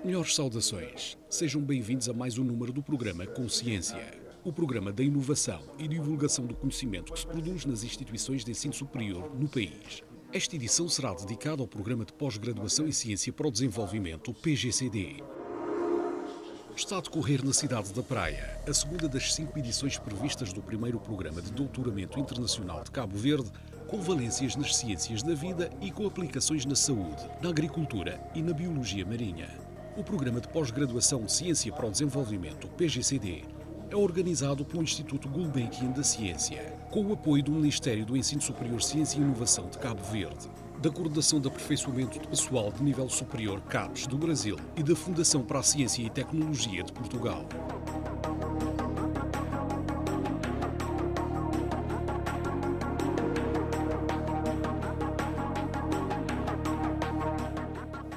Melhores saudações. Sejam bem-vindos a mais um número do programa Consciência, o programa da inovação e divulgação do conhecimento que se produz nas instituições de ensino superior no país. Esta edição será dedicada ao Programa de Pós-Graduação em Ciência para o Desenvolvimento, PGCD. Está a decorrer na cidade da Praia a segunda das 5 edições previstas do primeiro Programa de Doutoramento Internacional de Cabo Verde, com valências nas ciências da vida e com aplicações na saúde, na agricultura e na biologia marinha. O Programa de Pós-Graduação de Ciência para o Desenvolvimento, PGCD, é organizado pelo Instituto Gulbenkian da Ciência, com o apoio do Ministério do Ensino Superior, Ciência e Inovação de Cabo Verde, da Coordenação de Aperfeiçoamento de Pessoal de Nível Superior, CAPES, do Brasil e da Fundação para a Ciência e Tecnologia de Portugal.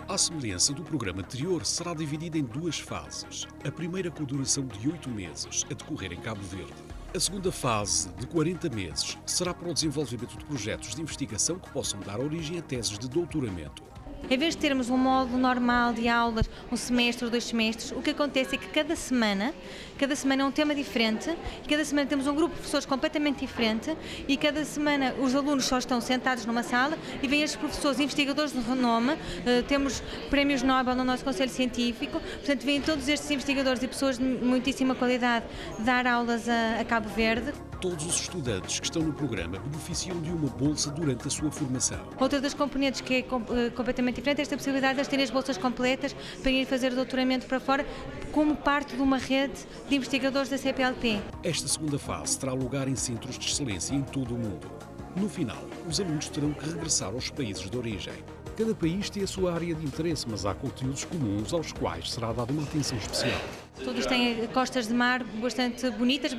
À semelhança do programa anterior, será dividida em 2 fases. A primeira com duração de 8 meses, a decorrer em Cabo Verde. A segunda fase, de 40 meses, será para o desenvolvimento de projetos de investigação que possam dar origem a teses de doutoramento. Em vez de termos um modo normal de aulas, um semestre ou 2 semestres, o que acontece é que cada semana é um tema diferente, e cada semana temos um grupo de professores completamente diferente, e cada semana os alunos só estão sentados numa sala e vêm estes professores investigadores de renome, temos prémios Nobel no nosso Conselho Científico, portanto vêm todos estes investigadores e pessoas de muitíssima qualidade dar aulas a Cabo Verde. Todos os estudantes que estão no programa beneficiam de uma bolsa durante a sua formação. Outra das componentes que é completamente diferente é esta possibilidade de eles terem as bolsas completas para ir fazer o doutoramento para fora, como parte de uma rede de investigadores da CPLP. Esta segunda fase terá lugar em centros de excelência em todo o mundo. No final, os alunos terão que regressar aos países de origem. Cada país tem a sua área de interesse, mas há conteúdos comuns aos quais será dada uma atenção especial. Todos têm costas de mar bastante bonitas,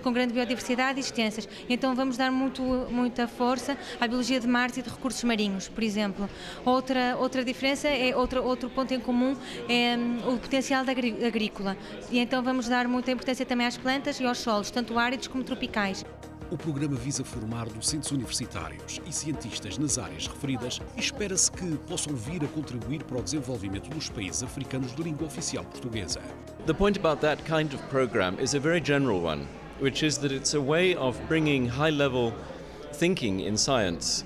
com grande biodiversidade e extensas. Então vamos dar muita força à biologia de mares e de recursos marinhos, por exemplo. Outra diferença, outro ponto em comum é o potencial agrícola. E então vamos dar muita importância também às plantas e aos solos, tanto áridos como tropicais. O programa visa formar docentes universitários e cientistas nas áreas referidas e espera-se que possam vir a contribuir para o desenvolvimento dos países africanos de língua oficial portuguesa. The point about that kind of program is a very general one, which is that it's a way of bringing high-level thinking in science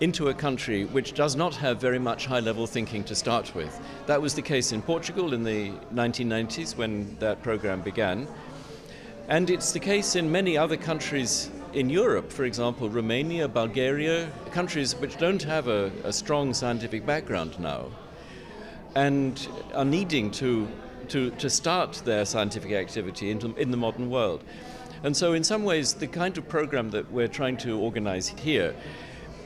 into a country which does not have very much high-level thinking to start with. That was the case in Portugal in the 1990s when that program began. And it's the case in many other countries in Europe, for example, Romania, Bulgaria, countries which don't have a strong scientific background now and are needing to start their scientific activity in the modern world. And so in some ways, the kind of program that we're trying to organize here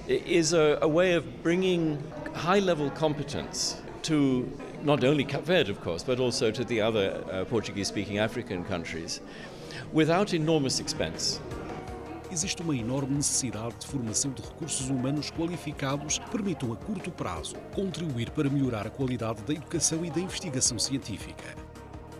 is a way of bringing high-level competence to not only Cape Verde, of course, but also to the other Portuguese-speaking African countries, without enormous expense. Existe uma enorme necessidade de formação de recursos humanos qualificados que permitam a curto prazo contribuir para melhorar a qualidade da educação e da investigação científica.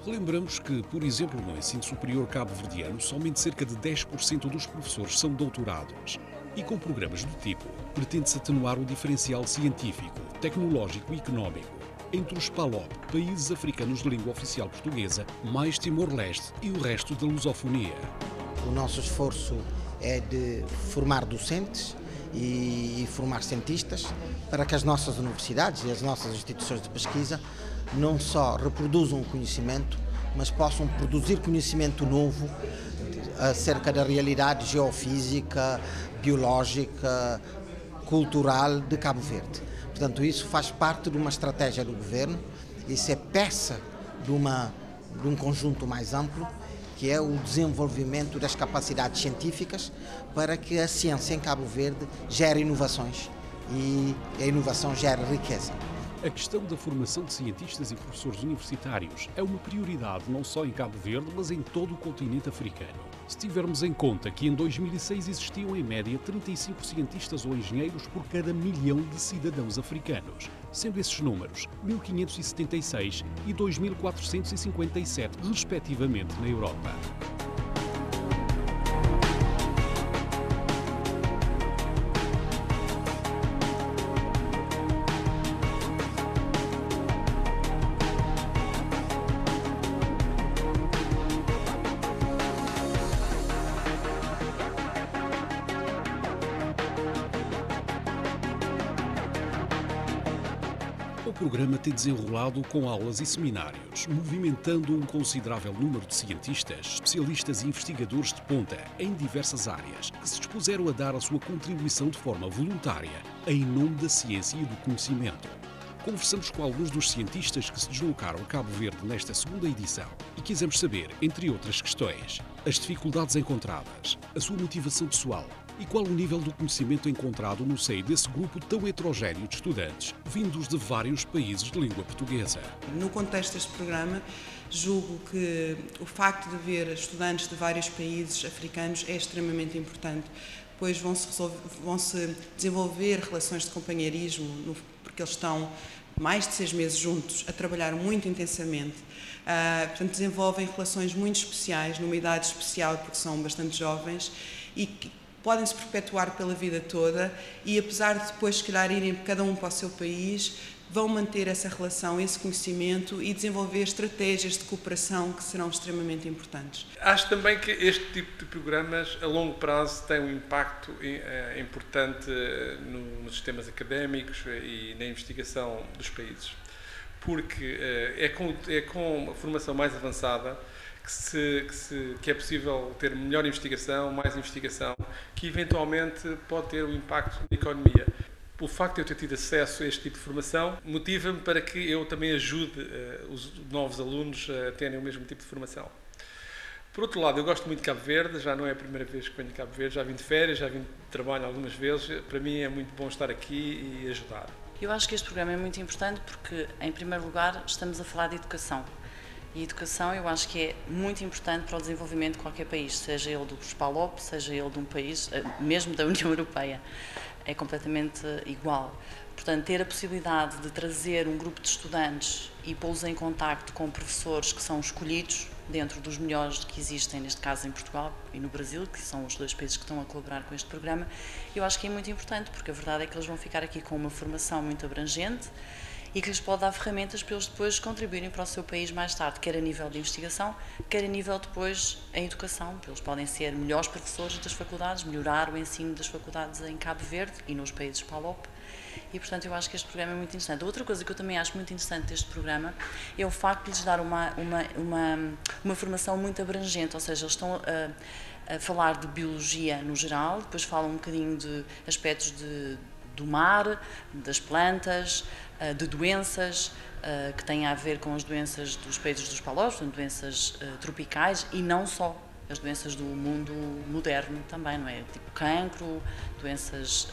Lembramos que, por exemplo, no ensino superior cabo-verdiano, somente cerca de 10% dos professores são doutorados. E com programas do tipo, pretende-se atenuar o diferencial científico, tecnológico e económico entre os PALOP, países africanos de língua oficial portuguesa, mais Timor-Leste e o resto da lusofonia. O nosso esforço é de formar docentes e formar cientistas para que as nossas universidades e as nossas instituições de pesquisa não só reproduzam o conhecimento, mas possam produzir conhecimento novo acerca da realidade geofísica, biológica, cultural de Cabo Verde. Portanto, isso faz parte de uma estratégia do governo, isso é peça de um conjunto mais amplo, que é o desenvolvimento das capacidades científicas para que a ciência em Cabo Verde gere inovações e a inovação gere riqueza. A questão da formação de cientistas e professores universitários é uma prioridade não só em Cabo Verde, mas em todo o continente africano. Se tivermos em conta que em 2006 existiam em média 35 cientistas ou engenheiros por cada 1 milhão de cidadãos africanos, sendo esses números 1.576 e 2.457 respectivamente na Europa. O programa tem desenrolado com aulas e seminários, movimentando um considerável número de cientistas, especialistas e investigadores de ponta em diversas áreas, que se dispuseram a dar a sua contribuição de forma voluntária em nome da ciência e do conhecimento. Conversamos com alguns dos cientistas que se deslocaram a Cabo Verde nesta segunda edição e quisemos saber, entre outras questões, as dificuldades encontradas, a sua motivação pessoal e qual o nível do conhecimento encontrado no seio desse grupo tão heterogéneo de estudantes, vindos de vários países de língua portuguesa. No contexto deste programa, julgo que o facto de haver estudantes de vários países africanos é extremamente importante, pois vão-se desenvolver relações de companheirismo, porque eles estão mais de 6 meses juntos, a trabalhar muito intensamente. Portanto, desenvolvem relações muito especiais, numa idade especial, porque são bastante jovens, e que podem se perpetuar pela vida toda, e apesar de depois, se calhar, irem cada um para o seu país, vão manter essa relação, esse conhecimento e desenvolver estratégias de cooperação que serão extremamente importantes. Acho também que este tipo de programas, a longo prazo, tem um impacto importante nos sistemas académicos e na investigação dos países, porque é com a formação mais avançada que é possível ter melhor investigação, mais investigação, que eventualmente pode ter um impacto na economia. O facto de eu ter tido acesso a este tipo de formação motiva-me para que eu também ajude os novos alunos a terem o mesmo tipo de formação. Por outro lado, eu gosto muito de Cabo Verde, já não é a primeira vez que venho a Cabo Verde, já vim de férias, já vim de trabalho algumas vezes. Para mim é muito bom estar aqui e ajudar. Eu acho que este programa é muito importante porque, em primeiro lugar, estamos a falar de educação. E educação eu acho que é muito importante para o desenvolvimento de qualquer país, seja ele dos PALOP, seja ele de um país, mesmo da União Europeia. É completamente igual. Portanto, ter a possibilidade de trazer um grupo de estudantes e pô-los em contacto com professores que são escolhidos dentro dos melhores que existem, neste caso em Portugal e no Brasil, que são os 2 países que estão a colaborar com este programa, eu acho que é muito importante, porque a verdade é que eles vão ficar aqui com uma formação muito abrangente e que lhes pode dar ferramentas para eles depois contribuírem para o seu país mais tarde, quer a nível de investigação, quer a nível depois em educação. Eles podem ser melhores professores das faculdades, melhorar o ensino das faculdades em Cabo Verde e nos países PALOP. E, portanto, eu acho que este programa é muito interessante. Outra coisa que eu também acho muito interessante deste programa é o facto de lhes dar uma formação muito abrangente, ou seja, eles estão a falar de biologia no geral, depois falam um bocadinho de aspectos do mar, das plantas, de doenças que têm a ver com as doenças dos países dos PALOP, portanto, doenças tropicais e não só as doenças do mundo moderno também, não é? Tipo cancro, doenças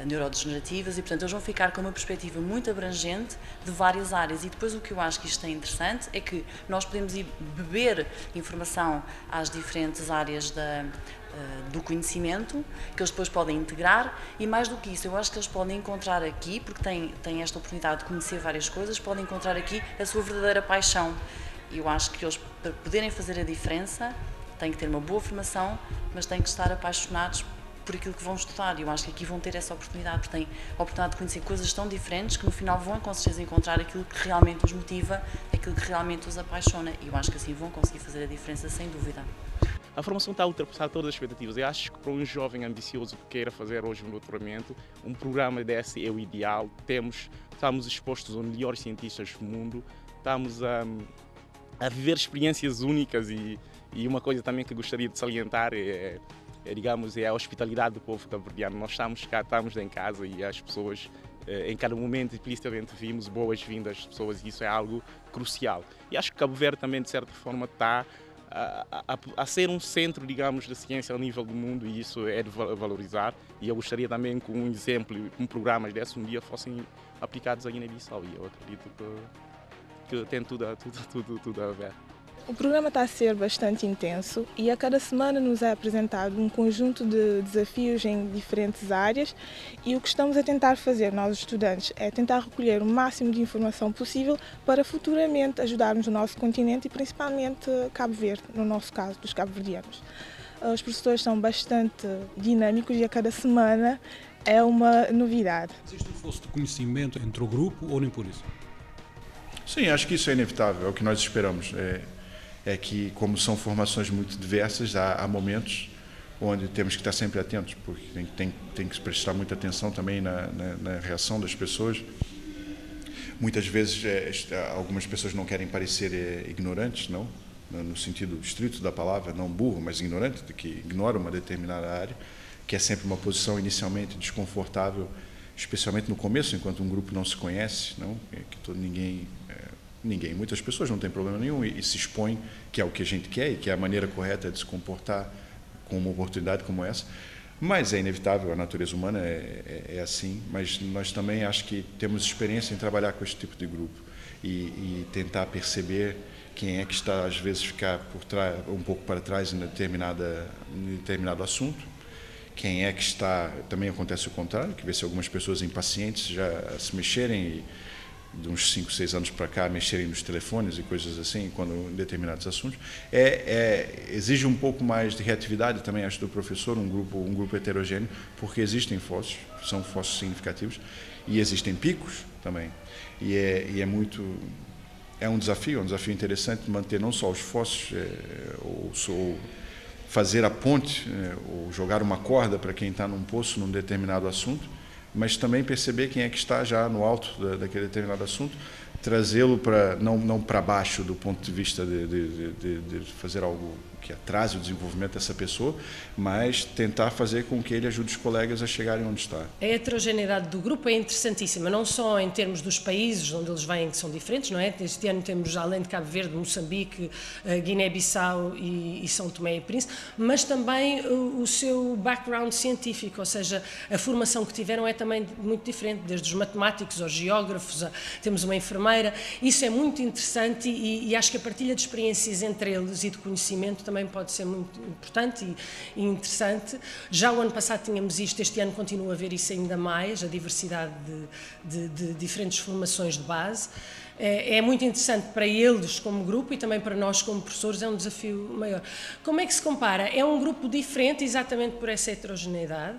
neurodegenerativas e, portanto, eles vão ficar com uma perspectiva muito abrangente de várias áreas. E depois o que eu acho que isto é interessante é que nós podemos ir beber informação às diferentes áreas do conhecimento, que eles depois podem integrar, e mais do que isso, eu acho que eles podem encontrar aqui, porque têm esta oportunidade de conhecer várias coisas, podem encontrar aqui a sua verdadeira paixão. E eu acho que eles, para poderem fazer a diferença, têm que ter uma boa formação, mas têm que estar apaixonados por aquilo que vão estudar. Eu acho que aqui vão ter essa oportunidade, porque têm a oportunidade de conhecer coisas tão diferentes que no final vão com certeza encontrar aquilo que realmente os motiva, aquilo que realmente os apaixona, e eu acho que assim vão conseguir fazer a diferença sem dúvida. A formação está a ultrapassar todas as expectativas. Eu acho que para um jovem ambicioso que queira fazer hoje um doutoramento, um programa desse é o ideal. Estamos expostos aos melhores cientistas do mundo, estamos a viver experiências únicas e uma coisa também que gostaria de salientar é a hospitalidade do povo cabo-verdiano. Nós estamos cá, estamos em casa e as pessoas, em cada momento, implicitamente vimos boas-vindas das pessoas e isso é algo crucial. E acho que Cabo Verde também, de certa forma, está a ser um centro, digamos, da ciência ao nível do mundo e isso é de valorizar. E eu gostaria também que um exemplo, programas desses um dia fossem aplicados aí na Guiné-Bissau e eu acredito que tem tudo a ver. O programa está a ser bastante intenso e a cada semana nos é apresentado um conjunto de desafios em diferentes áreas e o que estamos a tentar fazer, nós estudantes, é tentar recolher o máximo de informação possível para futuramente ajudarmos o nosso continente e principalmente Cabo Verde, no nosso caso, dos cabo-verdianos. Os professores são bastante dinâmicos e a cada semana é uma novidade. Existe um fosso de conhecimento entre o grupo ou nem por isso? Sim, acho que isso é inevitável, é o que nós esperamos. É que, como são formações muito diversas, há momentos onde temos que estar sempre atentos, porque tem que prestar muita atenção também na reação das pessoas Muitas vezes algumas pessoas não querem parecer ignorantes, não, no sentido estrito da palavra, não burro, mas ignorante, de que ignora uma determinada área, que é sempre uma posição inicialmente desconfortável, especialmente no começo, enquanto um grupo não se conhece, não, que ninguém, muitas pessoas não têm problema nenhum e se expõem, que é o que a gente quer e que é a maneira correta de se comportar com uma oportunidade como essa. Mas é inevitável, a natureza humana é assim, mas nós também acho que temos experiência em trabalhar com esse tipo de grupo e tentar perceber quem é que está, às vezes, ficar por trás, um pouco para trás em determinado assunto, quem é que está, também acontece o contrário, que vê-se algumas pessoas impacientes já se mexerem e de uns 5, 6 anos para cá, mexerem nos telefones e coisas assim, quando em determinados assuntos. Exige um pouco mais de reatividade também, acho, do professor, um grupo heterogêneo, porque existem fósseis, são fósseis significativos, e existem picos também. É um desafio interessante manter não só os fósseis, ou fazer a ponte, ou jogar uma corda para quem está num poço num determinado assunto, mas também perceber quem é que está já no alto daquele determinado assunto, trazê-lo para não para baixo do ponto de vista de fazer algo que atrase o desenvolvimento dessa pessoa, mas tentar fazer com que ele ajude os colegas a chegarem onde está. A heterogeneidade do grupo é interessantíssima, não só em termos dos países onde eles vêm, que são diferentes, não é? Este ano temos, além de Cabo Verde, Moçambique, Guiné-Bissau e São Tomé e Príncipe, mas também o seu background científico, ou seja, a formação que tiveram é também muito diferente, desde os matemáticos aos geógrafos, temos uma enfermeira. Isso é muito interessante e acho que a partilha de experiências entre eles e de conhecimento também pode ser muito importante e interessante. Já o ano passado tínhamos isto, este ano continua a haver isso ainda mais, a diversidade de diferentes formações de base. É muito interessante para eles como grupo e também para nós como professores, é um desafio maior. Como é que se compara? É um grupo diferente exatamente por essa heterogeneidade,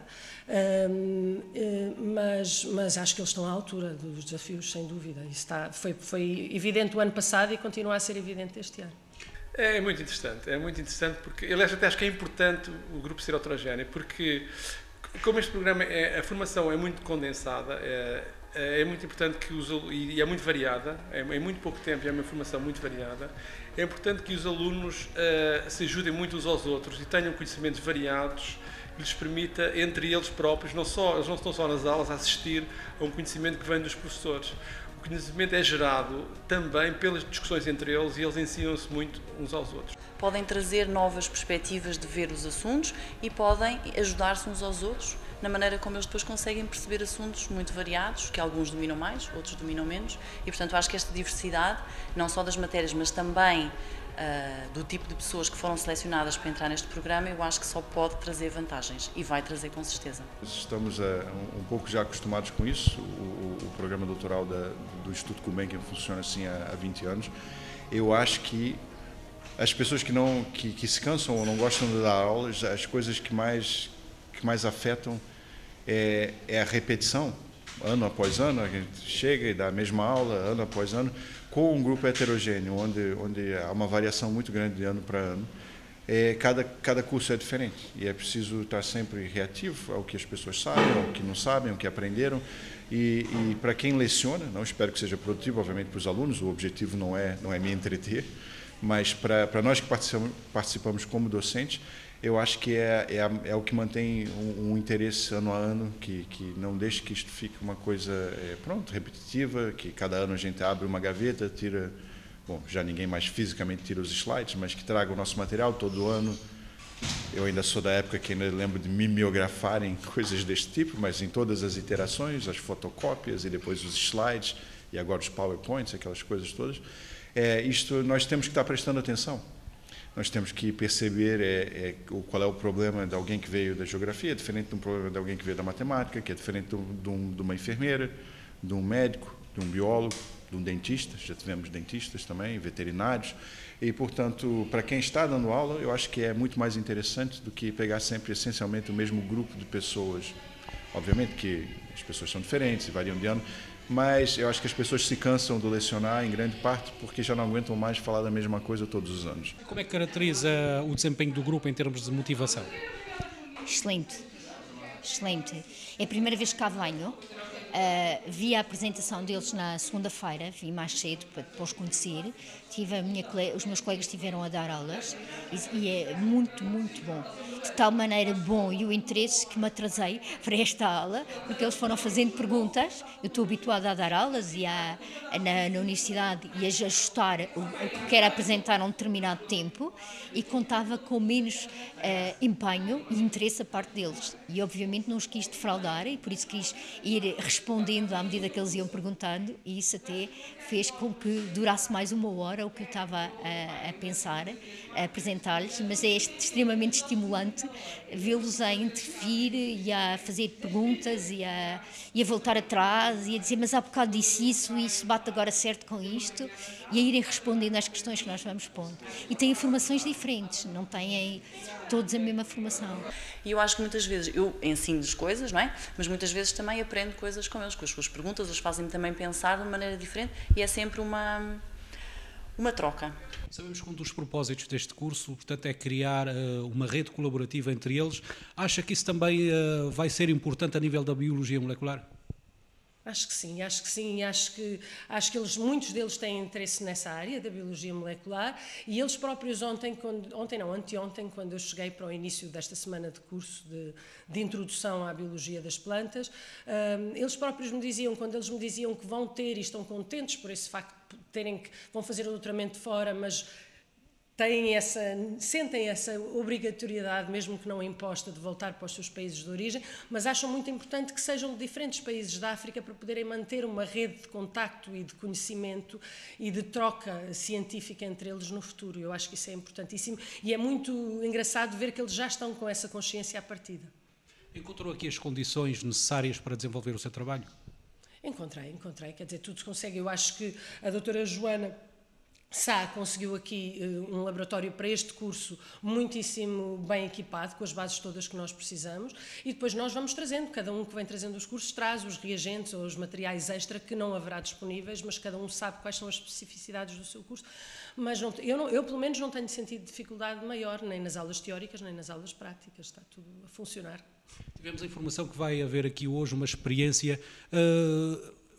mas acho que eles estão à altura dos desafios, sem dúvida. Isso foi evidente o ano passado e continua a ser evidente este ano. É muito interessante porque, aliás, até acho que é importante o grupo ser heterogéneo, porque como este programa, a formação é muito condensada, é muito importante que e é muito variada, em muito pouco tempo é uma formação muito variada, é importante que os alunos se ajudem muito uns aos outros e tenham conhecimentos variados, que lhes permita, entre eles próprios, eles não estão só nas aulas a assistir a um conhecimento que vem dos professores. O conhecimento é gerado também pelas discussões entre eles e eles ensinam-se muito uns aos outros. Podem trazer novas perspectivas de ver os assuntos e podem ajudar-se uns aos outros na maneira como eles depois conseguem perceber assuntos muito variados, que alguns dominam mais, outros dominam menos, e portanto acho que esta diversidade, não só das matérias, mas também do tipo de pessoas que foram selecionadas para entrar neste programa, eu acho que só pode trazer vantagens e vai trazer com certeza. Estamos um pouco já acostumados com isso, o programa doutoral do Instituto Gulbenkian funciona assim há 20 anos. Eu acho que as pessoas que se cansam ou não gostam de dar aulas, as coisas que mais afetam é a repetição, ano após ano, a gente chega e dá a mesma aula, ano após ano, com um grupo heterogêneo, onde há uma variação muito grande de ano para ano. Cada curso é diferente e é preciso estar sempre reativo ao que as pessoas sabem, ao que não sabem, ao que aprenderam. E para quem leciona, não espero que seja produtivo, obviamente, para os alunos, o objetivo não é me entreter, mas para nós que participamos como docentes, eu acho que é o que mantém um interesse ano a ano, que não deixe que isto fique uma coisa repetitiva, que cada ano a gente abre uma gaveta, tira, bom, já ninguém mais fisicamente tira os slides, mas que traga o nosso material todo ano. Eu ainda sou da época que ainda lembro de mimeografarem coisas deste tipo, mas em todas as iterações, as fotocópias e depois os slides, e agora os PowerPoints, aquelas coisas todas. Isto nós temos que estar prestando atenção. Nós temos que perceber qual é o problema de alguém que veio da geografia, é diferente de um problema de alguém que veio da matemática, que é diferente de uma enfermeira, de um médico, de um biólogo, de um dentista. Já tivemos dentistas também, veterinários. E, portanto, para quem está dando aula, eu acho que é muito mais interessante do que pegar sempre, essencialmente, o mesmo grupo de pessoas. Obviamente que as pessoas são diferentes e variam de ano, mas eu acho que as pessoas se cansam de lecionar, em grande parte, porque já não aguentam mais falar da mesma coisa todos os anos. Como é que caracteriza o desempenho do grupo em termos de motivação? Excelente. É a primeira vez que cá venho Vi a apresentação deles na segunda-feira, vi mais cedo para os conhecer. Os meus colegas estiveram a dar aulas e é muito, muito bom. De tal maneira bom e o interesse que me atrasei para esta aula, porque eles foram fazendo perguntas. Eu estou habituada a dar aulas e na universidade e a ajustar o que quero apresentar a um determinado tempo, e contava com menos empenho e interesse a parte deles. E obviamente não os quis defraudar, e por isso quis ir respondendo à medida que eles iam perguntando, e isso até fez com que durasse mais uma hora o que eu estava a pensar, a apresentar-lhes, mas é extremamente estimulante vê-los a intervir e a fazer perguntas e a voltar atrás e a dizer, mas há bocado disse isso e isso bate agora certo com isto, e a irem respondendo às questões que nós vamos pondo. E têm formações diferentes, não têm todos a mesma formação. E eu acho que muitas vezes eu ensino-lhes coisas, não é? Mas muitas vezes também aprendo coisas com eles, com as suas perguntas, eles fazem-me também pensar de uma maneira diferente, e é sempre uma troca. Sabemos que um dos propósitos deste curso, portanto, é criar uma rede colaborativa entre eles. Acha que isso também vai ser importante a nível da biologia molecular? Acho que sim, acho que muitos deles têm interesse nessa área da biologia molecular, e eles próprios anteontem, quando eu cheguei para o início desta semana de curso de introdução à biologia das plantas, eles próprios me diziam, quando eles me diziam que vão ter e estão contentes por esse facto de terem que vão fazer o doutoramento fora, mas sentem essa obrigatoriedade, mesmo que não imposta, de voltar para os seus países de origem, mas acham muito importante que sejam de diferentes países da África para poderem manter uma rede de contacto e de conhecimento e de troca científica entre eles no futuro. Eu acho que isso é importantíssimo, e é muito engraçado ver que eles já estão com essa consciência à partida. Encontrou aqui as condições necessárias para desenvolver o seu trabalho? Encontrei, quer dizer, tudo se consegue. Eu acho que a doutora Joana Sá conseguiu aqui um laboratório para este curso muitíssimo bem equipado, com as bases todas que nós precisamos, e depois nós vamos trazendo, cada um que vem trazendo os cursos traz os reagentes ou os materiais extra que não haverá disponíveis, mas cada um sabe quais são as especificidades do seu curso. Mas eu pelo menos não tenho sentido dificuldade maior, nem nas aulas teóricas, nem nas aulas práticas, está tudo a funcionar. Tivemos a informação que vai haver aqui hoje uma experiência.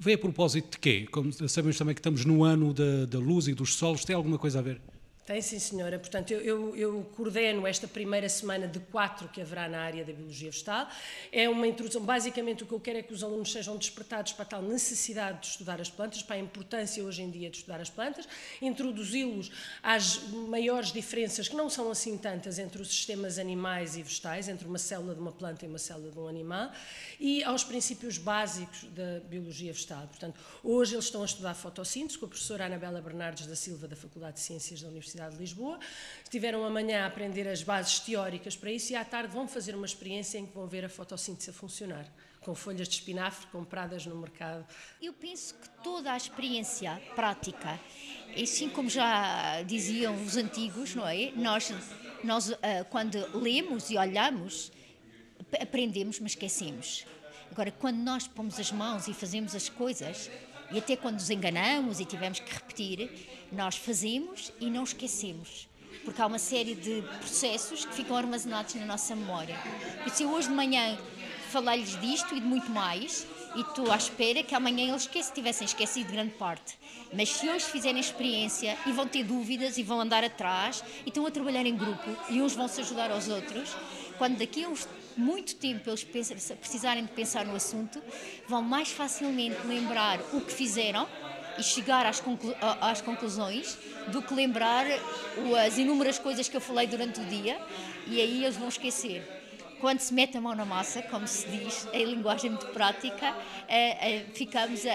Vem a propósito de quê? Como sabemos também que estamos no ano da luz e dos solos, tem alguma coisa a ver? Tem, sim, senhora. Portanto, eu coordeno esta primeira semana de 4 que haverá na área da biologia vegetal. É uma introdução. Basicamente, o que eu quero é que os alunos sejam despertados para a tal necessidade de estudar as plantas, para a importância hoje em dia de estudar as plantas, introduzi-los às maiores diferenças, que não são assim tantas, entre os sistemas animais e vegetais, entre uma célula de uma planta e uma célula de um animal, e aos princípios básicos da biologia vegetal. Portanto, hoje eles estão a estudar fotossíntese com a professora Anabela Bernardes da Silva, da Faculdade de Ciências da Universidade de Lisboa. Estiveram amanhã a aprender as bases teóricas para isso, e à tarde vão fazer uma experiência em que vão ver a fotossíntese a funcionar, com folhas de espinafre compradas no mercado. Eu penso que toda a experiência prática, assim como já diziam os antigos, não é? Nós quando lemos e olhamos, aprendemos, mas esquecemos. Agora, quando nós pomos as mãos e fazemos as coisas, e até quando nos enganamos e tivemos que repetir, nós fazemos e não esquecemos, porque há uma série de processos que ficam armazenados na nossa memória. E se eu hoje de manhã falei-lhes disto e de muito mais, e estou à espera que amanhã eles tivessem esquecido grande parte. Mas se hoje fizerem experiência e vão ter dúvidas e vão andar atrás e estão a trabalhar em grupo e uns vão se ajudar aos outros, quando daqui a muito tempo eles precisarem de pensar no assunto, vão mais facilmente lembrar o que fizeram e chegar às conclusões do que lembrar as inúmeras coisas que eu falei durante o dia, e aí eles vão esquecer. Quando se mete a mão na massa, como se diz em linguagem muito prática,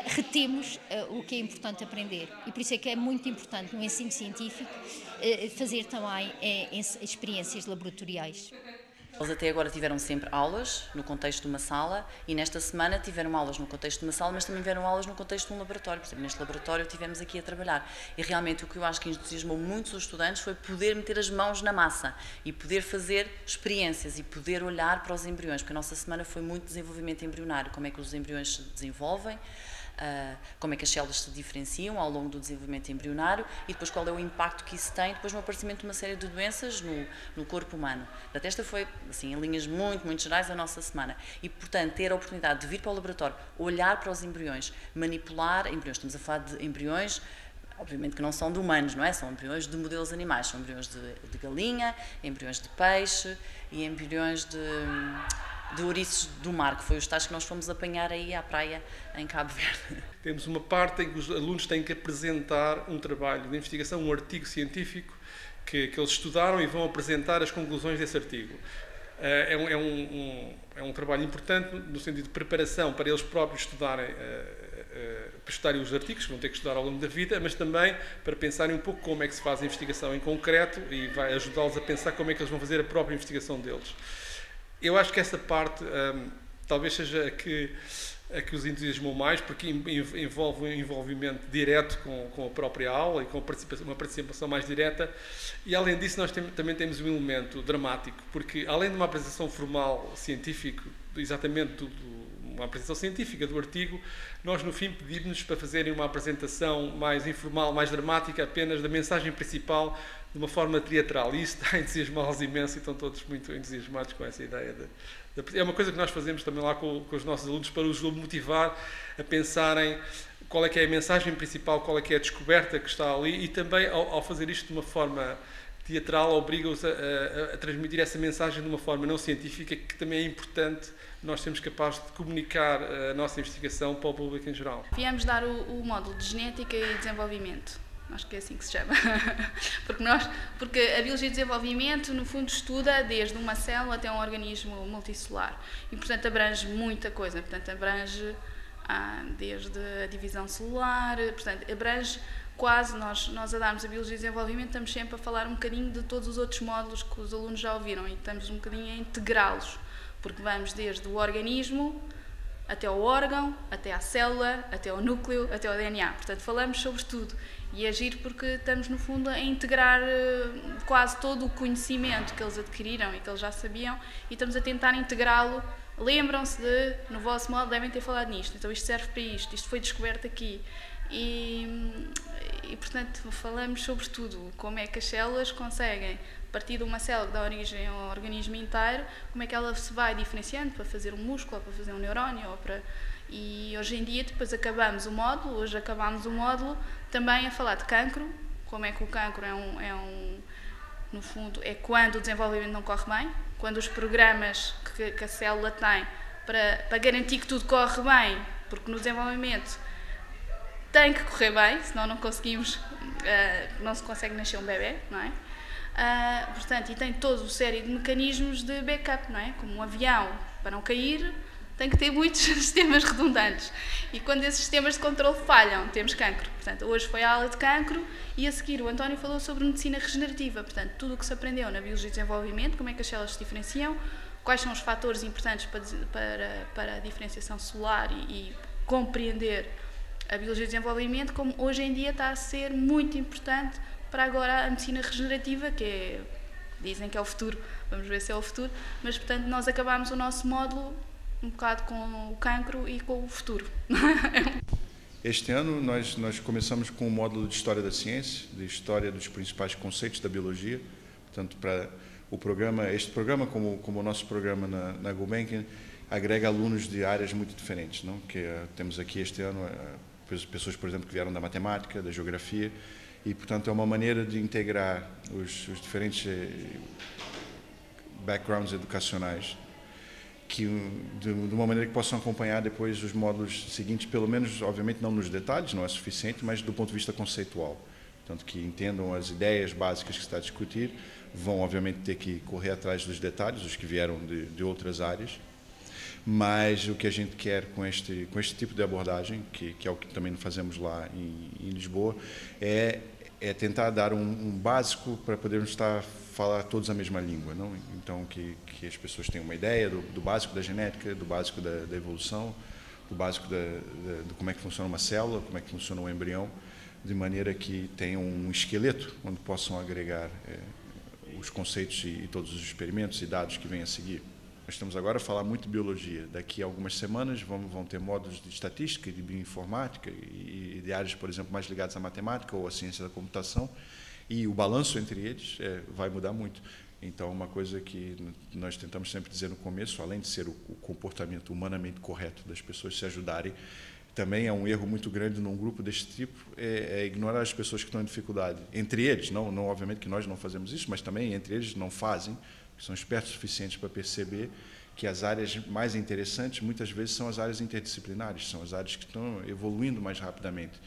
retemos o que é importante aprender. E por isso é que é muito importante no ensino científico fazer também experiências laboratoriais. Eles até agora tiveram sempre aulas no contexto de uma sala, e nesta semana tiveram aulas no contexto de uma sala, mas também tiveram aulas no contexto de um laboratório. Por exemplo, neste laboratório tivemos aqui a trabalhar. E realmente o que eu acho que entusiasmou muito os estudantes foi poder meter as mãos na massa e poder fazer experiências e poder olhar para os embriões, porque a nossa semana foi muito desenvolvimento embrionário, como é que os embriões se desenvolvem, como é que as células se diferenciam ao longo do desenvolvimento embrionário e depois qual é o impacto que isso tem depois no aparecimento de uma série de doenças no corpo humano. Portanto, esta foi, assim, em linhas muito gerais, a nossa semana. E, portanto, ter a oportunidade de vir para o laboratório, olhar para os embriões, manipular embriões, estamos a falar de embriões, obviamente que não são de humanos, não é? São embriões de modelos animais, são embriões de galinha, embriões de peixe e embriões de ouriços do mar, que foi os tais que nós fomos apanhar aí à praia em Cabo Verde. Temos uma parte em que os alunos têm que apresentar um trabalho de investigação, um artigo científico que eles estudaram e vão apresentar as conclusões desse artigo. É um trabalho importante no sentido de preparação para eles próprios estudarem os artigos que vão ter que estudar ao longo da vida, mas também para pensarem um pouco como é que se faz a investigação em concreto e vai ajudá-los a pensar como é que eles vão fazer a própria investigação deles. Eu acho que essa parte talvez seja a que os entusiasmou mais, porque envolve um envolvimento direto com a própria aula e com uma participação mais direta. E, além disso, nós também temos um elemento dramático, porque, além de uma apresentação formal científica, exatamente uma apresentação científica do artigo, nós, no fim, pedimos-nos para fazerem uma apresentação mais informal, mais dramática, apenas da mensagem principal, de uma forma teatral. E isso está a entusiasmá-los imenso e estão todos muito entusiasmados com essa ideia. É uma coisa que nós fazemos também lá com os nossos alunos para os motivar a pensarem qual é que é a mensagem principal, qual é que é a descoberta que está ali, e também, ao fazer isto de uma forma teatral, obriga-os a transmitir essa mensagem de uma forma não científica, que também é importante nós sermos capazes de comunicar a nossa investigação para o público em geral. Viemos dar o módulo de genética e desenvolvimento. Acho que é assim que se chama. Porque a biologia de desenvolvimento, no fundo, estuda desde uma célula até um organismo multicelular. E, portanto, abrange muita coisa. Portanto, abrange desde a divisão celular, portanto, abrange quase, nós a darmos a biologia de desenvolvimento, estamos sempre a falar um bocadinho de todos os outros módulos que os alunos já ouviram e estamos um bocadinho a integrá-los. Porque vamos desde o organismo até ao órgão, até à célula, até ao núcleo, até ao DNA. Portanto, falamos sobre tudo. E é giro porque estamos, no fundo, a integrar quase todo o conhecimento que eles adquiriram e que eles já sabiam e estamos a tentar integrá-lo. Lembram-se no vosso módulo, devem ter falado nisto, então isto serve para isto foi descoberto aqui. E, portanto, falamos sobre tudo. Como é que as células conseguem, a partir de uma célula que dá origem ao organismo inteiro, como é que ela se vai diferenciando para fazer um músculo, ou para fazer um neurónio, E hoje em dia, depois acabamos o módulo, também a falar de cancro, como é que o cancro no fundo, é quando o desenvolvimento não corre bem, quando os programas que a célula tem para garantir que tudo corre bem, porque no desenvolvimento tem que correr bem, senão não se consegue nascer um bebê, não é? Portanto, e tem toda uma série de mecanismos de backup, não é? Como um avião, para não cair, tem que ter muitos sistemas redundantes. E quando esses sistemas de controle falham, temos cancro. Portanto, hoje foi a aula de cancro e a seguir o António falou sobre medicina regenerativa. Portanto, tudo o que se aprendeu na biologia de desenvolvimento, como é que as células se diferenciam, quais são os fatores importantes para a diferenciação celular e compreender a biologia de desenvolvimento, como hoje em dia está a ser muito importante para agora a medicina regenerativa, dizem que é o futuro, vamos ver se é o futuro, mas, portanto, nós acabámos o nosso módulo um bocado com o cancro e com o futuro. Este ano nós começamos com o módulo de História da Ciência, de História dos principais conceitos da biologia. Portanto, para este programa, como o nosso programa na Gulbenkian, agrega alunos de áreas muito diferentes, não? Temos aqui este ano pessoas, por exemplo, que vieram da matemática, da geografia, e, portanto, é uma maneira de integrar os diferentes backgrounds educacionais de uma maneira que possam acompanhar depois os módulos seguintes, pelo menos, obviamente, não nos detalhes, não é suficiente, mas do ponto de vista conceitual. Portanto, que entendam as ideias básicas que se está a discutir, vão, obviamente, ter que correr atrás dos detalhes, os que vieram de outras áreas, mas o que a gente quer com este tipo de abordagem, que é o que também fazemos lá em Lisboa, é tentar dar um básico para podermos falar todos a mesma língua, não? Então, que as pessoas tenham uma ideia do básico da genética, do básico da evolução, do básico de como é que funciona uma célula, como é que funciona um embrião, de maneira que tenham um esqueleto onde possam agregar os conceitos e todos os experimentos e dados que vêm a seguir. Nós estamos agora a falar muito de biologia. Daqui a algumas semanas vão ter módulos de estatística, de bioinformática e de áreas, por exemplo, mais ligadas à matemática ou à ciência da computação. E o balanço entre eles vai mudar muito. Então, uma coisa que nós tentamos sempre dizer no começo, além de ser o comportamento humanamente correto das pessoas se ajudarem, também é um erro muito grande num grupo desse tipo, é ignorar as pessoas que estão em dificuldade. Entre eles, não obviamente que nós não fazemos isso, mas também entre eles não fazem, que são espertos o suficiente para perceber que as áreas mais interessantes muitas vezes são as áreas interdisciplinares, são as áreas que estão evoluindo mais rapidamente.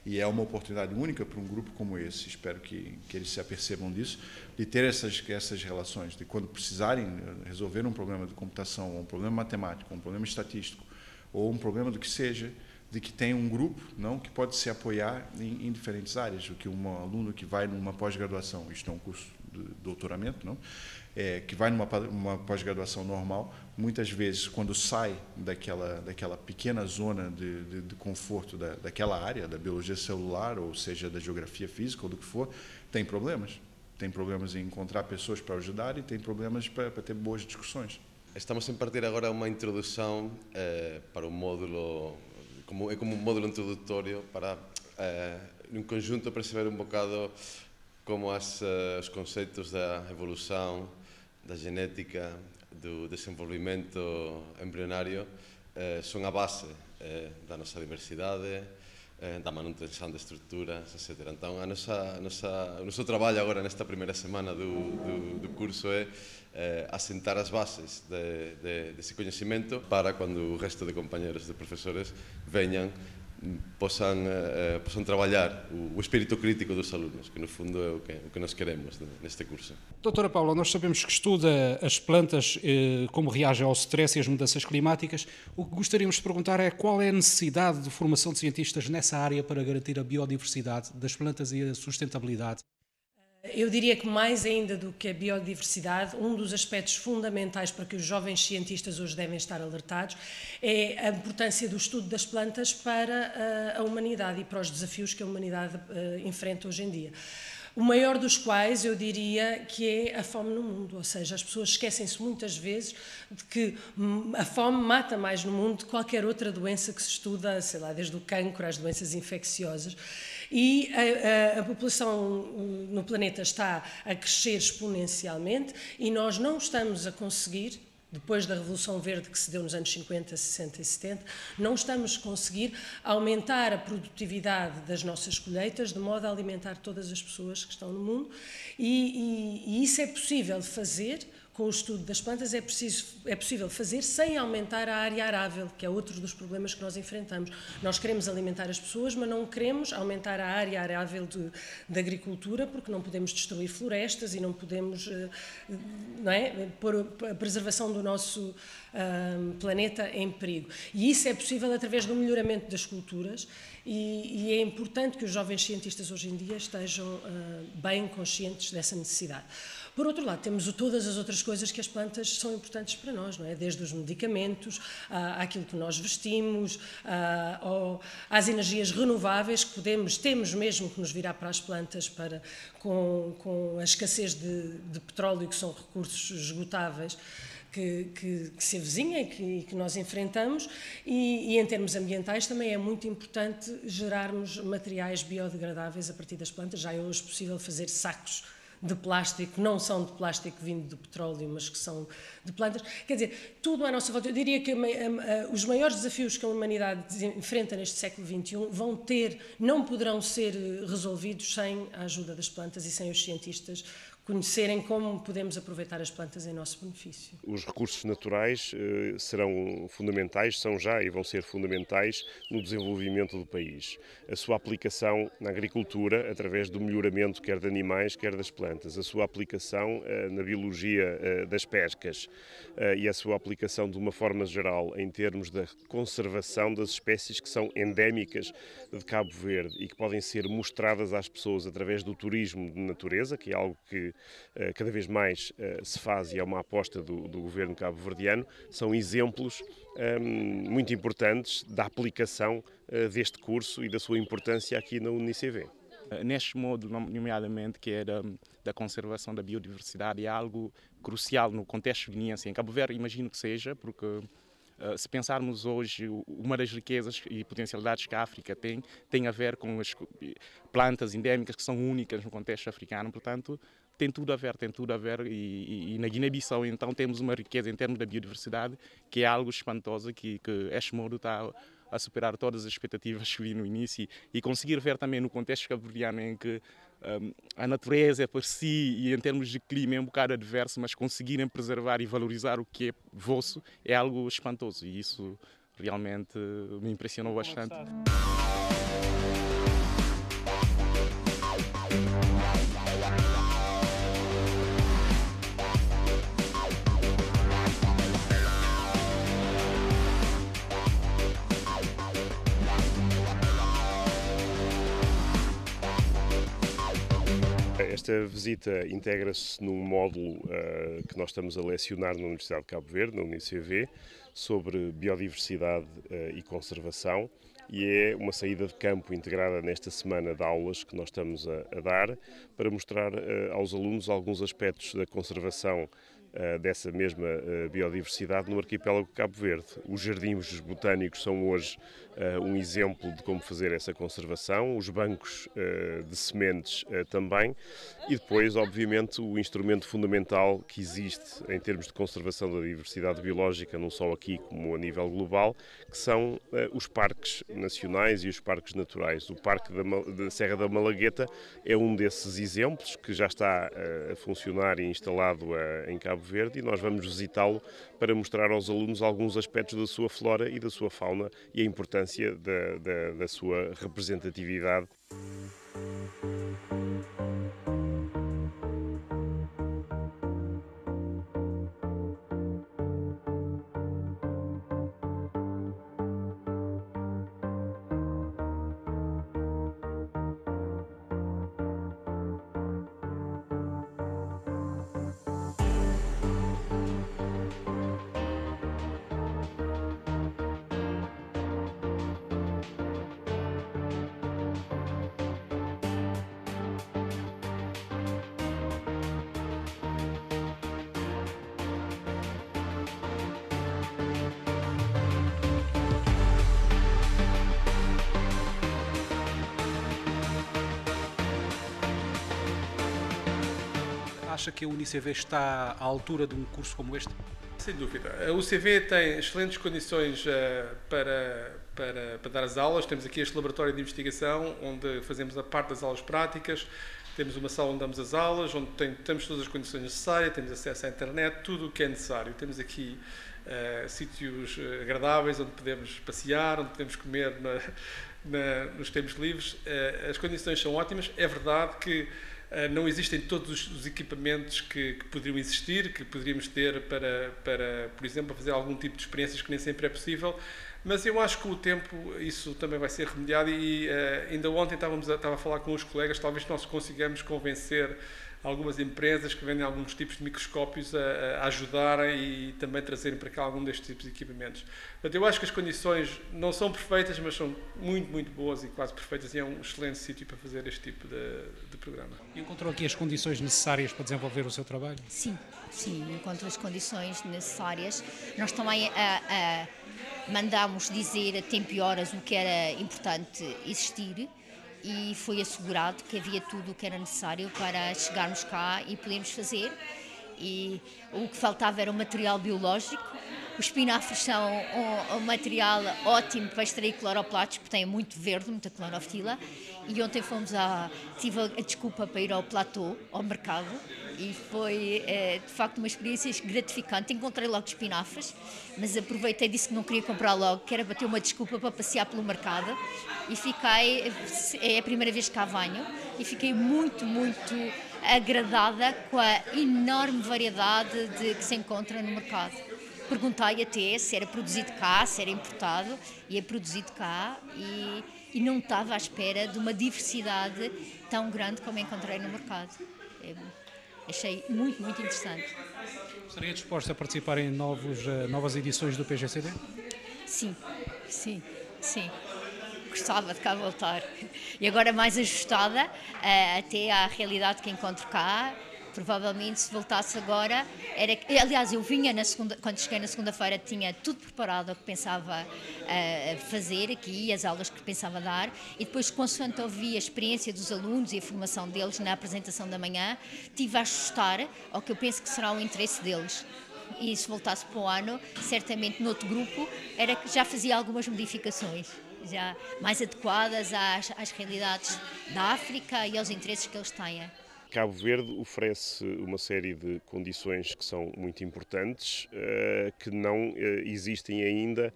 E é uma oportunidade única para um grupo como esse, espero que eles se apercebam disso, de ter essas relações, de quando precisarem resolver um problema de computação, ou um problema matemático, um problema estatístico, ou um problema do que seja, de que tem um grupo que pode se apoiar em diferentes áreas. O que um aluno que vai numa pós-graduação, isto é um curso de doutoramento, que vai numa pós-graduação normal, muitas vezes, quando sai daquela pequena zona de conforto daquela área, da biologia celular, ou seja, da geografia física, ou do que for, tem problemas. Tem problemas em encontrar pessoas para ajudar e tem problemas para ter boas discussões. Estamos a partir agora uma introdução para o módulo, como um módulo introdutório para, num conjunto, perceber um bocado como os conceitos da evolução, da genética, do desenvolvimento embrionário são a base da nossa diversidade, da manutenção de estruturas, etc. Então, o nosso trabalho agora, nesta primeira semana do curso, é assentar as bases desse conhecimento para quando o resto de companheiros, de professores, venham, possam trabalhar o espírito crítico dos alunos, que no fundo é o que nós queremos neste curso. Doutora Paula, nós sabemos que estuda as plantas, como reagem ao stress e às mudanças climáticas. O que gostaríamos de perguntar é qual é a necessidade de formação de cientistas nessa área para garantir a biodiversidade das plantas e a sustentabilidade? Eu diria que mais ainda do que a biodiversidade, um dos aspectos fundamentais para que os jovens cientistas hoje devem estar alertados é a importância do estudo das plantas para a humanidade e para os desafios que a humanidade enfrenta hoje em dia. O maior dos quais, eu diria, que é a fome no mundo, ou seja, as pessoas esquecem-se muitas vezes de que a fome mata mais no mundo de qualquer outra doença que se estuda, sei lá, desde o cancro às doenças infecciosas. E a população no planeta está a crescer exponencialmente e nós não estamos a conseguir, depois da Revolução Verde que se deu nos anos 50, 60 e 70, não estamos a conseguir aumentar a produtividade das nossas colheitas de modo a alimentar todas as pessoas que estão no mundo e isso é possível fazer. Com o estudo das plantas é possível fazer sem aumentar a área arável, que é outro dos problemas que nós enfrentamos. Nós queremos alimentar as pessoas, mas não queremos aumentar a área arável de agricultura, porque não podemos destruir florestas e não podemos pôr a preservação do nosso planeta em perigo. E isso é possível através do melhoramento das culturas e é importante que os jovens cientistas hoje em dia estejam bem conscientes dessa necessidade. Por outro lado, temos todas as outras coisas que as plantas são importantes para nós, não é? Desde os medicamentos, àquilo que nós vestimos, às energias renováveis que temos mesmo que nos virar para as plantas com a escassez de petróleo, que são recursos esgotáveis, que se avizinha e que nós enfrentamos e em termos ambientais também é muito importante gerarmos materiais biodegradáveis a partir das plantas. Já é hoje possível fazer sacos de plástico, não são de plástico vindo do petróleo, mas que são de plantas. Quer dizer, tudo à nossa volta. Eu diria que os maiores desafios que a humanidade enfrenta neste século XXI não poderão ser resolvidos sem a ajuda das plantas e sem os cientistas conhecerem como podemos aproveitar as plantas em nosso benefício. Os recursos naturais serão fundamentais, são já e vão ser fundamentais no desenvolvimento do país. A sua aplicação na agricultura, através do melhoramento quer de animais, quer das plantas. A sua aplicação na biologia das pescas e a sua aplicação de uma forma geral em termos da conservação das espécies que são endémicas de Cabo Verde e que podem ser mostradas às pessoas através do turismo de natureza, que é algo que cada vez mais se faz e é uma aposta do governo cabo-verdiano, são exemplos muito importantes da aplicação deste curso e da sua importância aqui na UNICV. neste modo, nomeadamente, que é da conservação da biodiversidade, é algo crucial no contexto guineense. Em Cabo Verde, imagino que seja, porque se pensarmos hoje, uma das riquezas e potencialidades que a África tem a ver com as plantas endémicas que são únicas no contexto africano, portanto, tem tudo a ver, e na Guiné-Bissau então temos uma riqueza em termos da biodiversidade que é algo espantoso, que este modo está a superar todas as expectativas que vi no início, e conseguir ver também no contexto cabo-verdiano em que a natureza é por si e em termos de clima é um bocado adverso, mas conseguirem preservar e valorizar o que é vosso é algo espantoso, e isso realmente me impressionou bastante. Esta visita integra-se num módulo que nós estamos a lecionar na Universidade de Cabo Verde, na UniCV, sobre biodiversidade e conservação, e é uma saída de campo integrada nesta semana de aulas que nós estamos a dar para mostrar aos alunos alguns aspectos da conservação dessa mesma biodiversidade no arquipélago de Cabo Verde. Os jardins botânicos são hoje um exemplo de como fazer essa conservação, os bancos de sementes também, e depois, obviamente, o instrumento fundamental que existe em termos de conservação da diversidade biológica, não só aqui como a nível global, que são os parques nacionais e os parques naturais. O Parque da Serra da Malagueta é um desses exemplos que já está a funcionar e instalado em Cabo Verde, e nós vamos visitá-lo para mostrar aos alunos alguns aspectos da sua flora e da sua fauna e a importância da sua representatividade. Acha que a UniCV está à altura de um curso como este? Sem dúvida. A UCV tem excelentes condições para dar as aulas. Temos aqui este laboratório de investigação, onde fazemos a parte das aulas práticas. Temos uma sala onde damos as aulas, onde temos todas as condições necessárias, temos acesso à internet, tudo o que é necessário. Temos aqui sítios agradáveis onde podemos passear, onde podemos comer nos tempos livres. As condições são ótimas. É verdade que não existem todos os equipamentos que poderiam existir, que poderíamos ter para, por exemplo, fazer algum tipo de experiências que nem sempre é possível, mas eu acho que com o tempo isso também vai ser remediado, e ainda ontem estava a falar com os colegas, talvez nós consigamos convencer algumas empresas que vendem alguns tipos de microscópios a ajudarem e também trazerem para cá algum destes tipos de equipamentos. Portanto, eu acho que as condições não são perfeitas, mas são muito, muito boas e quase perfeitas, e é um excelente sítio para fazer este tipo de programa. Encontrou aqui as condições necessárias para desenvolver o seu trabalho? Sim, encontro as condições necessárias. Nós também mandámos dizer a tempo e horas o que era importante existir, e foi assegurado que havia tudo o que era necessário para chegarmos cá e podermos fazer. E o que faltava era o material biológico. Os espinafres são um material ótimo para extrair cloroplastos, porque tem muito verde, muita clorofila. E ontem tive a desculpa para ir ao platô, ao mercado, e foi de facto uma experiência gratificante. Encontrei logo espinafres, mas aproveitei e disse que não queria comprar logo, que era para ter uma desculpa para passear pelo mercado, e é a primeira vez que cá venho, e fiquei muito, muito agradada com a enorme variedade que se encontra no mercado. Perguntei até se era produzido cá, se era importado, e é produzido cá, e não estava à espera de uma diversidade tão grande como encontrei no mercado. Achei muito, muito interessante. Estaria disposta a participar em novas edições do PGCD? Sim. gostava de cá voltar. E agora mais ajustada até à realidade que encontro cá. Provavelmente, se voltasse agora, aliás, eu vinha quando cheguei na segunda-feira, tinha tudo preparado o que pensava fazer aqui, as aulas que pensava dar, e depois, consoante ouvi a experiência dos alunos e a formação deles na apresentação da manhã, tive a ajustar ao que eu penso que será o interesse deles. E se voltasse para o ano, certamente noutro grupo, era que já fazia algumas modificações, já mais adequadas às realidades da África e aos interesses que eles têm. Cabo Verde oferece uma série de condições que são muito importantes, que não existem ainda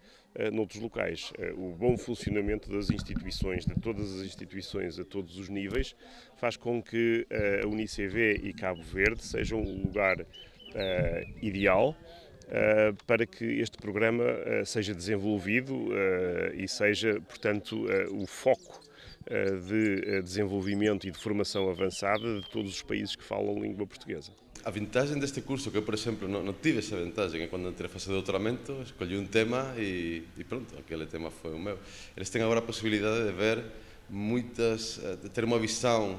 noutros locais. O bom funcionamento das instituições, de todas as instituições a todos os níveis, faz com que a UNICV e Cabo Verde sejam o lugar ideal para que este programa seja desenvolvido e seja, portanto, o foco de desenvolvimento e de formação avançada de todos os países que falam língua portuguesa. A vantagem deste curso, que eu, por exemplo, não tive essa vantagem, é quando entrei a fazer doutoramento, escolhi um tema e pronto, aquele tema foi o meu. Eles têm agora a possibilidade de ver de ter uma visão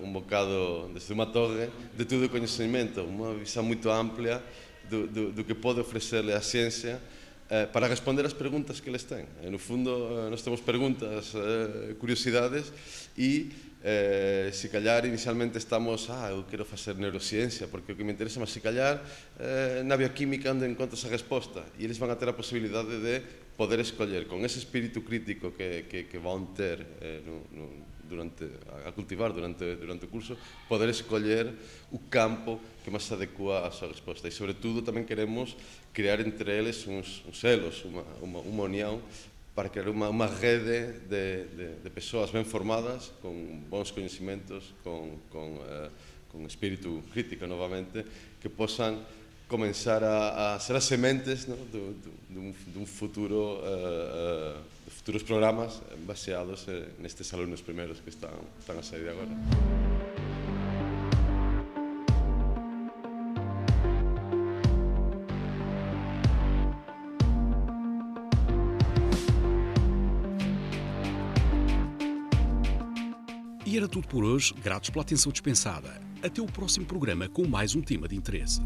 um bocado desde uma torre de todo o conhecimento, uma visão muito ampla do que pode oferecer-lhe a ciência para responder às perguntas que eles têm. No fundo, nós temos perguntas, curiosidades e, se calhar, inicialmente estamos, eu quero fazer neurociência, porque o que me interessa, mas se calhar, na bioquímica onde encontro esa resposta. E eles van a ter a posibilidade de poder escolher, con ese espírito crítico que vão ter a cultivar durante o curso, poder escolher o campo que máis se adecua á súa resposta. E, sobretudo, tamén queremos crear entre eles uns elos, unha unión, para crear unha rede de persoas ben formadas, con bons coñecimentos, con espírito crítico, novamente, que posan comenzar a ser as sementes dun futuro, de futuros programas baseados nestes alumnos primeiros que están a sair agora. E era tudo por hoje, gratos pela atenção dispensada. Até o próximo programa com mais um tema de interesse.